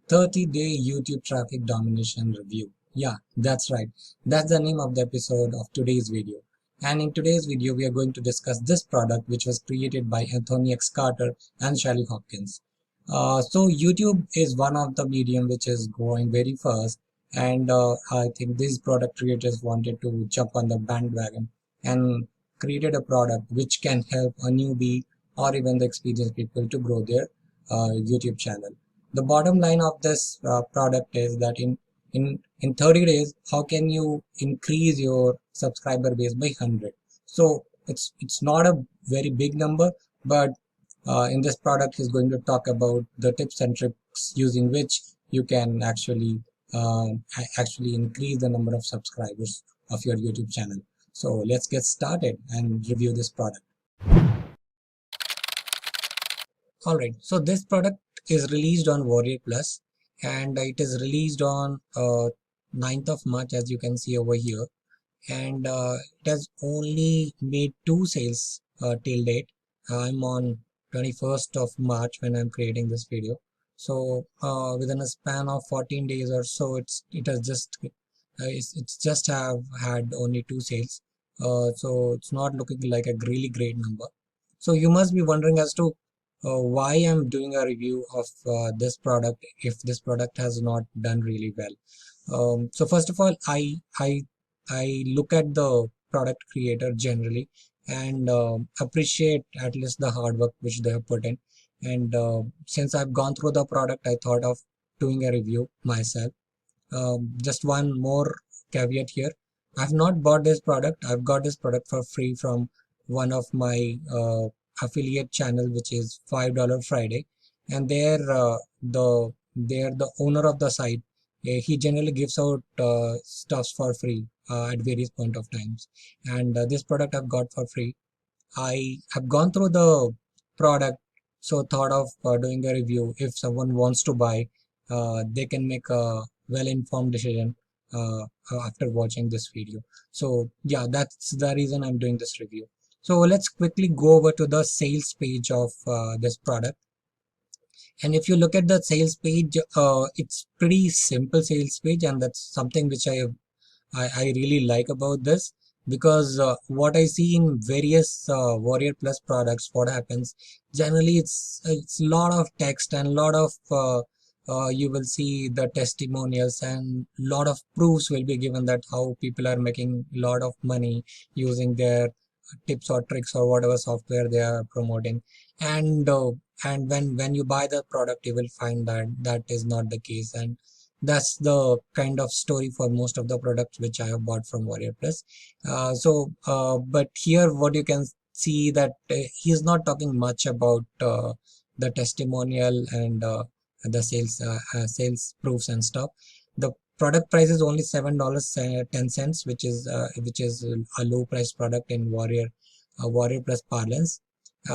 30-day YouTube traffic domination review. Yeah, that's right. That's the name of the episode of today's video. And in today's video, we are going to discuss this product which was created by Anthony X. Carter and Shelly Hopkins. So YouTube is one of the medium which is growing very fast, and I think these product creators wanted to jump on the bandwagon and created a product which can help a newbie or even the experienced people to grow their YouTube channel. The bottom line of this product is that in 30 days, how can you increase your subscriber base by 100? So it's not a very big number, but in this product he's going to talk about the tips and tricks using which you can actually increase the number of subscribers of your YouTube channel. So let's get started and review this product. Alright, so this product is released on Warrior Plus, and it is released on 9th of March, as you can see over here, and it has only made 2 sales till date. I'm on 21st of March when I'm creating this video. So within a span of 14 days or so, it's just have had only 2 sales. So it's not looking like a really great number. So you must be wondering as to why I'm doing a review of this product if this product has not done really well. So first of all, I look at the product creator generally and appreciate at least the hard work which they have put in. And since I've gone through the product, I thought of doing a review myself. Just one more caveat here. I've not bought this product. I've got this product for free from one of my affiliate channel, which is $5 Friday, and the owner of the site, he generally gives out stuffs for free at various point of times, and this product I've got for free. I have gone through the product, so thought of doing a review. If someone wants to buy, they can make a well-informed decision after watching this video. So yeah, that's the reason I'm doing this review. So let's quickly go over to the sales page of this product. And if you look at the sales page, it's pretty simple sales page, and that's something which I really like about this, because what I see in various Warrior Plus products, what happens generally, it's a lot of text and a lot of you will see the testimonials and lot of proofs will be given that how people are making a lot of money using their tips or tricks or whatever software they are promoting. And when you buy the product, you will find that that is not the case, and that's the kind of story for most of the products which I have bought from Warrior Plus. But here what you can see that he is not talking much about the testimonial and the sales proofs and stuff. The product price is only $7.10, which is a low price product in Warrior Plus parlance.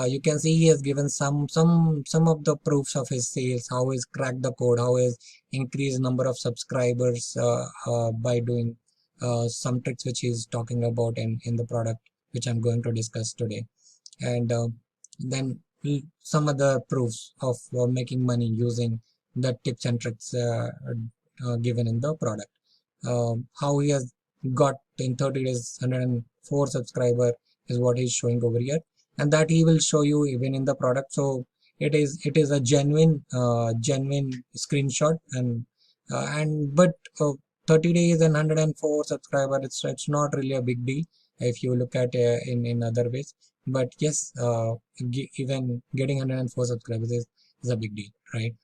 You can see he has given some of the proofs of his sales, how he's cracked the code, how he's increased number of subscribers by doing some tricks which he's talking about in the product, which I'm going to discuss today. And then some other proofs of making money using the tips and tricks given in the product. How he has got in 30 days 104 subscriber is what he's showing over here, and that he will show you even in the product. So it is a genuine screenshot, and but 30 days and 104 subscriber, it's not really a big deal if you look at in other ways. But yes, even getting 104 subscribers is a big deal, right?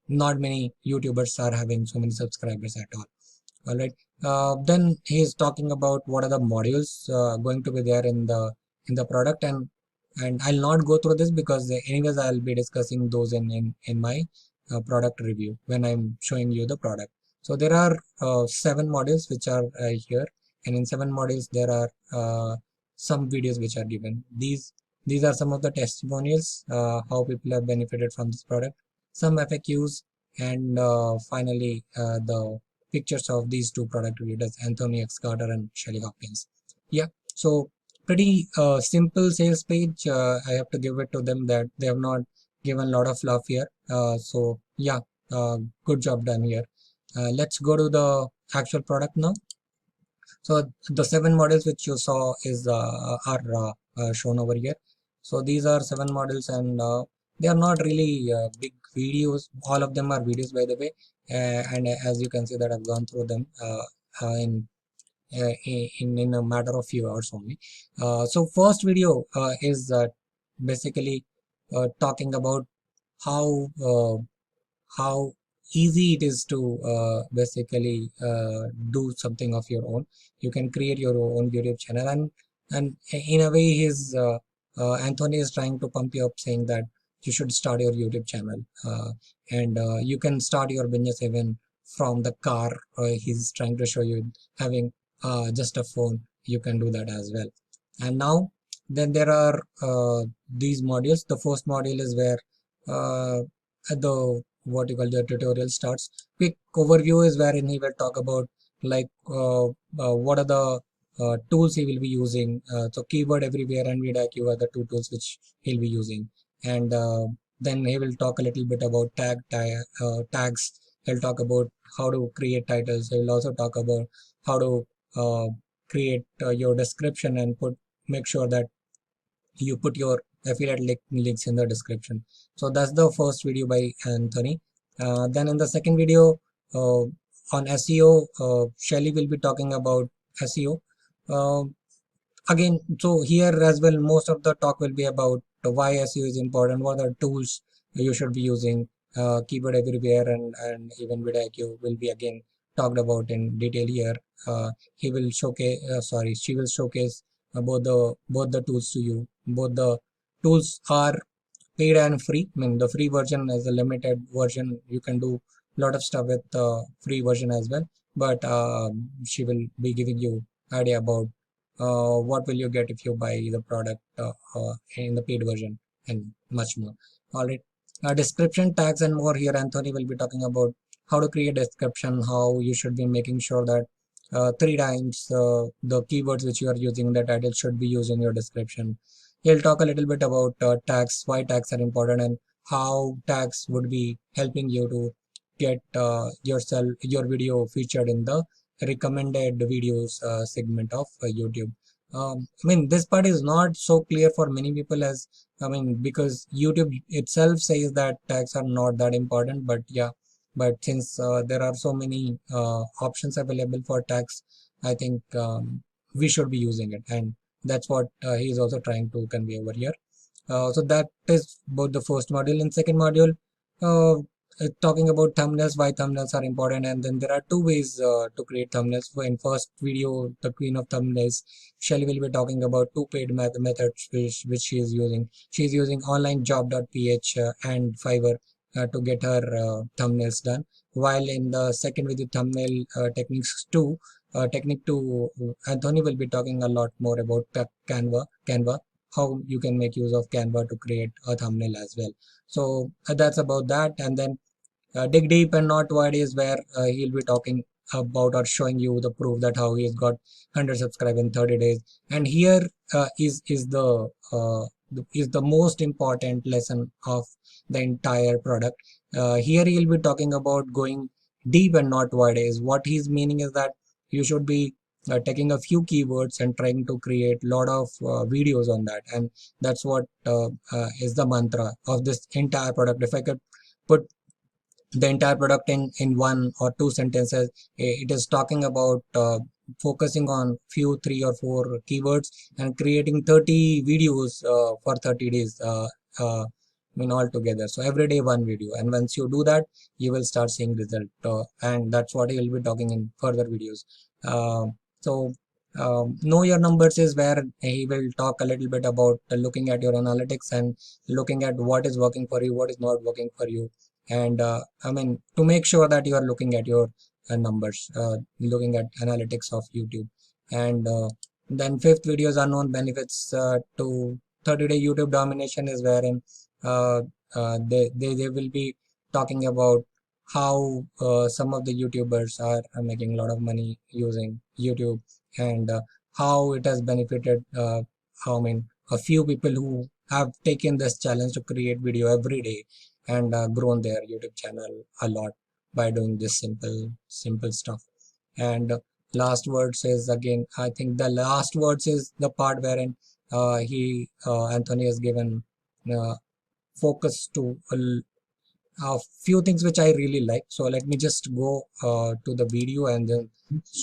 Not many YouTubers are having so many subscribers at all. All right. Then he is talking about what are the modules going to be there in the product, and I'll not go through this because anyways I'll be discussing those in my product review when I'm showing you the product. So there are 7 modules which are here, and in 7 modules there are some videos which are given. These are some of the testimonials, how people have benefited from this product, some FAQs, and finally the pictures of these 2 product creators, Anthony X. Carter and Shelly Hopkins. Yeah, so pretty simple sales page. I have to give it to them that they have not given a lot of fluff here. So yeah, good job done here. Let's go to the actual product now. So the 7 models which you saw is are shown over here. So these are 7 models, and they are not really big videos. All of them are videos, by the way, and as you can see that I've gone through them in a matter of few hours only. So first video is basically talking about how how easy it is to basically do something of your own. You can create your own YouTube channel, and in a way his Anthony is trying to pump you up, saying that you should start your YouTube channel, and you can start your business even from the car. He's trying to show you having just a phone, you can do that as well. And now then there are these modules. The first module is where the what you call the tutorial starts. Quick overview is wherein he will talk about like what are the tools he will be using. So keyword everywhere and VidIQ are the two tools which he'll be using, and then he will talk a little bit about tags. He'll talk about how to create titles. He will also talk about how to uh, create your description and make sure that you put your affiliate links in the description. So that's the first video by Anthony. Then in the second video on SEO, Shelly will be talking about SEO. Uh, Again, so here as well, most of the talk will be about why SEO is important, what are tools you should be using, keyword everywhere, and even vidIQ will be again talked about in detail here. He will showcase, she will showcase both the tools to you. Both the tools are paid and free. I mean, the free version is a limited version. You can do a lot of stuff with the free version as well. But she will be giving you idea about what will you get if you buy the product in the paid version, and much more. All right. Description, tags, and more. Here Anthony will be talking about how to create description, how you should be making sure that 3 times the keywords which you are using, the title should be used in your description. He'll talk a little bit about tags, why tags are important, and how tags would be helping you to get your video featured in the recommended videos segment of YouTube. I mean, this part is not so clear for many people, as I mean, because YouTube itself says that tags are not that important, but yeah, but since there are so many options available for tags, I think we should be using it, and that's what he is also trying to convey over here. So that is both the first module. And second module, uh, talking about thumbnails, why thumbnails are important, and then there are 2 ways to create thumbnails. In first video, the queen of thumbnails, Shelly will be talking about 2 paid methods which she is using. She is using onlinejob.ph and Fiverr to get her thumbnails done. While in the second video, thumbnail techniques 2, technique 2, Anthony will be talking a lot more about Canva, how you can make use of Canva to create a thumbnail as well. So that's about that. And then dig deep and not wide is where he'll be talking about or showing you the proof that how he has got 100 subscribers in 30 days. And here is the most important lesson of the entire product. Here he'll be talking about going deep and not wide. Is what he's meaning is that you should be taking a few keywords and trying to create a lot of videos on that, and that's what is the mantra of this entire product. If I could put the entire product in 1 or 2 sentences, it is talking about focusing on few 3 or 4 keywords and creating 30 videos for 30 days, I mean all together. So every day one video, and once you do that, you will start seeing result, and that's what he will be talking in further videos. So know your numbers is where he will talk a little bit about looking at your analytics and looking at what is working for you, what is not working for you, and I mean, to make sure that you are looking at your numbers, looking at analytics of YouTube. And then fifth video is unknown benefits to 30-day YouTube domination, is wherein uh, they will be talking about how some of the YouTubers are making a lot of money using YouTube, and how it has benefited I mean, a few people who have taken this challenge to create video every day, and grown their YouTube channel a lot by doing this simple stuff. And last words is, again, I think the last words is the part wherein Anthony has given uh, focus to a few things which I really like. So let me just go to the video and then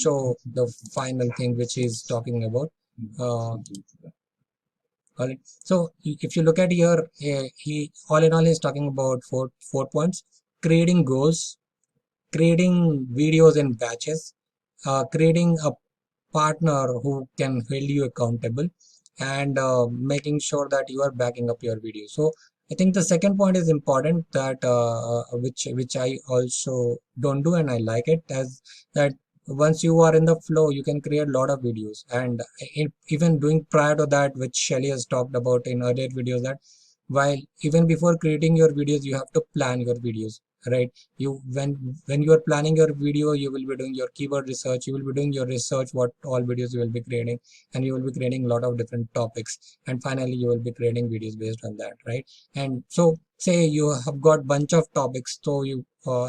show the final thing which he's talking about. All right. So if you look at here, he all in all is talking about four points: creating goals, creating videos in batches, creating a partner who can hold you accountable, and making sure that you are backing up your video. So I think the second point is important, that which I also don't do, and I like it, as that once you are in the flow you can create a lot of videos. And even doing prior to that, which Shelly has talked about in earlier videos, that while even before creating your videos you have to plan your videos, right? You when you are planning your video, you will be doing your keyword research, you will be doing your research what all videos you will be creating, and you will be creating a lot of different topics, and finally you will be creating videos based on that, right? And so say you have got bunch of topics, so you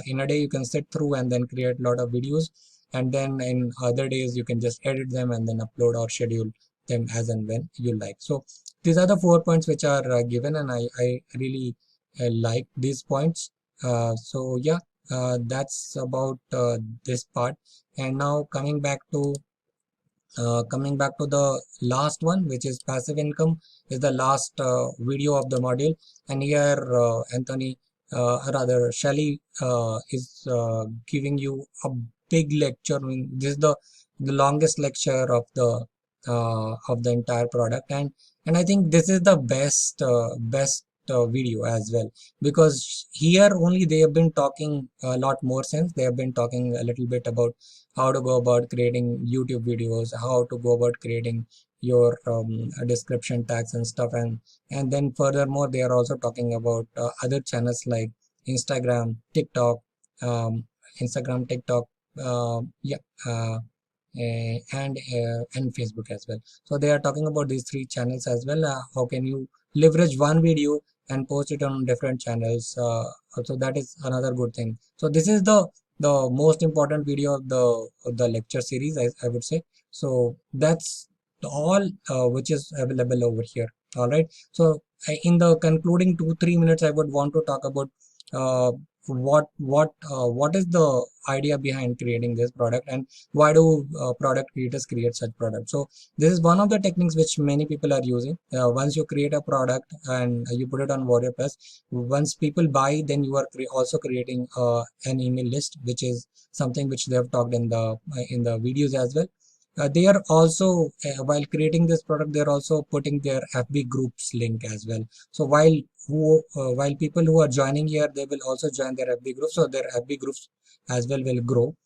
in a day you can sit through and then create a lot of videos, and then in other days you can just edit them and then upload or schedule them as and when you like. So these are the 4 points which are given, and I really like these points. So yeah, that's about this part. And now coming back to the last one, which is passive income, is the last video of the module. And here Anthony, rather Shelly, is giving you a big lecture. I mean, this is the longest lecture of the entire product, and I think this is the best video as well, because here only they have been talking a lot more sense. They have been talking a little bit about how to go about creating YouTube videos, how to go about creating your description tags and stuff, and then furthermore they are also talking about other channels like Instagram, TikTok, um, Instagram, TikTok, yeah, and Facebook as well. So they are talking about these three channels as well. How can you leverage one video and post it on different channels? So that is another good thing. So this is the most important video of the lecture series, I would say. So that's all which is available over here. All right. So in the concluding 2-3 minutes, I would want to talk about uh, what is the idea behind creating this product, and why do product creators create such products. So this is one of the techniques which many people are using. Once you create a product and you put it on Warrior Plus, once people buy, then you are also creating an email list, which is something which they have talked in the videos as well. They are also while creating this product, they are also putting their FB groups link as well. So while people who are joining here, they will also join their FB groups, so their FB groups as well will grow.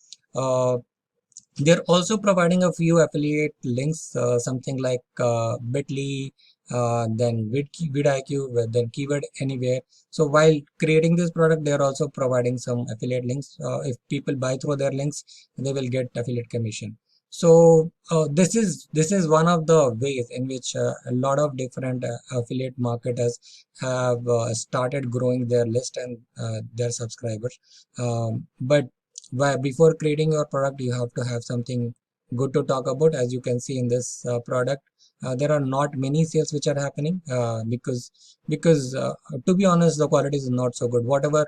They're also providing a few affiliate links, something like Bitly, then vidIQ, then Keyword Anywhere. So while creating this product, they are also providing some affiliate links. If people buy through their links, they will get affiliate commission. So this is one of the ways in which a lot of different affiliate marketers have started growing their list and their subscribers. But before creating your product, you have to have something good to talk about. As you can see in this product, there are not many sales which are happening, because to be honest, the quality is not so good. Whatever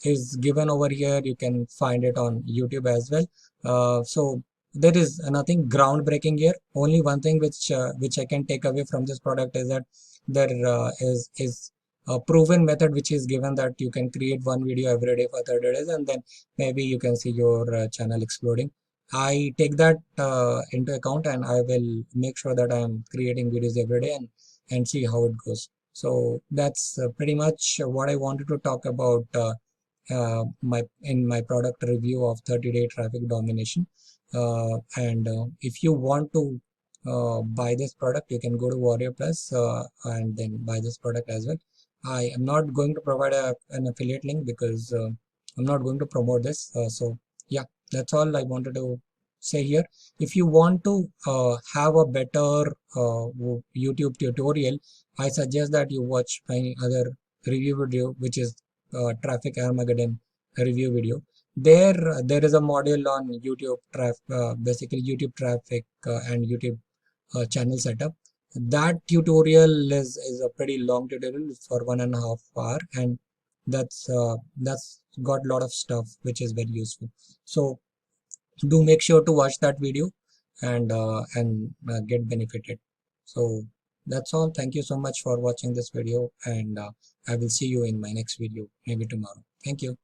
is given over here, you can find it on YouTube as well. So there is nothing groundbreaking here. Only one thing which I can take away from this product is that there is a proven method which is given, that you can create one video every day for 30 days, and then maybe you can see your channel exploding. I take that into account, and I will make sure that I am creating videos every day, and see how it goes. So that's pretty much what I wanted to talk about in my product review of 30-day traffic domination. And if you want to buy this product, you can go to Warrior Plus and then buy this product as well. I am not going to provide an affiliate link, because I'm not going to promote this. So yeah, that's all I wanted to say here. If you want to have a better YouTube tutorial, I suggest that you watch my other review video, which is Traffic Armageddon review video. There is a module on YouTube basically YouTube traffic and YouTube channel setup. That tutorial is a pretty long tutorial for 1.5 hours, and that's got a lot of stuff which is very useful. So do make sure to watch that video and get benefited. So that's all. Thank you so much for watching this video, and I will see you in my next video, maybe tomorrow. Thank you.